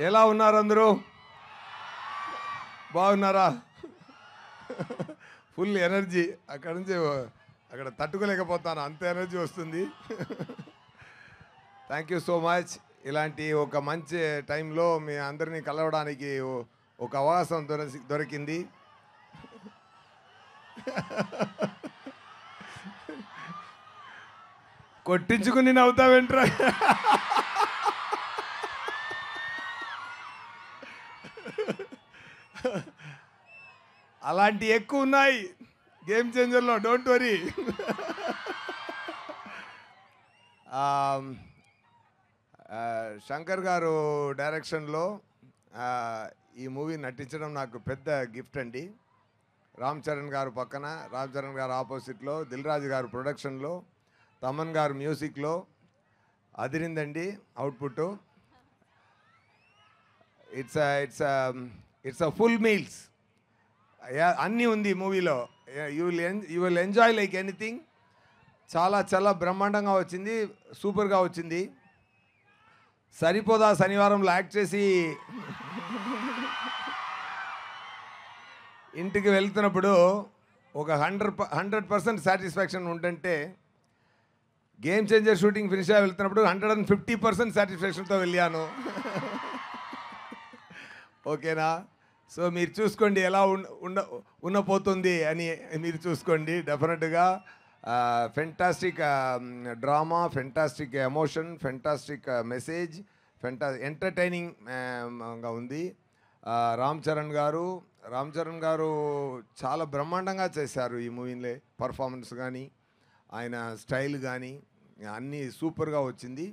ఎలా ఉన్నారు అందరూ? బాగున్నారా? Full energy. అక్కడ నుంచి అక్కడ తట్టుకోలేకపోతాను, అంత ఎనర్జీ వస్తుంది. Thank you so much. ఇలాంటి ఒక మంచి టైంలో మీ అందరినీ కలవడానికి ఒక అవకాశం దొరికింది. కొట్టించుకుని నవ్వుతావేంట్రా? అలాంటి ఎక్కువ ఉన్నాయి గేమ్ చేంజర్లో, డోంట్ వరీ. శంకర్ గారు డైరెక్షన్లో ఈ మూవీ నటించడం నాకు పెద్ద గిఫ్ట్ అండి. రామ్ చరణ్ గారు పక్కన, రామ్ చరణ్ గారు ఆపోజిట్లో, దిల్ రాజు గారు ప్రొడక్షన్లో, తమన్ గారు మ్యూజిక్లో అదిరిందండి అవుట్పుట్. It's a full meals. అన్నీ ఉంది మూవీలో. You will enjoy like anything. చాలా చాలా బ్రహ్మాండంగా వచ్చింది, సూపర్గా వచ్చింది. సరిపోదా శనివారంలో యాక్ట్ చేసి ఇంటికి వెళ్తున్నప్పుడు ఒక 100% సాటిస్ఫాక్షన్ ఉంటుంటే, గేమ్ చేంజర్ షూటింగ్ ఫినిష్ అయ్యి వెళ్తున్నప్పుడు 150% సాటిస్ఫాక్షన్తో వెళ్ళాను. ఓకేనా? సో మీరు చూసుకోండి ఎలా ఉండబోతుంది అని. మీరు చూసుకోండి డెఫినెట్గా. Fantastic drama, fantastic emotion, fantastic message, ఎంటర్టైనింగ్గా ఉంది. రామ్ చరణ్ గారు చాలా బ్రహ్మాండంగా చేశారు ఈ మూవీలో. పర్ఫార్మెన్స్ కానీ, ఆయన స్టైల్ కానీ అన్నీ సూపర్గా వచ్చింది.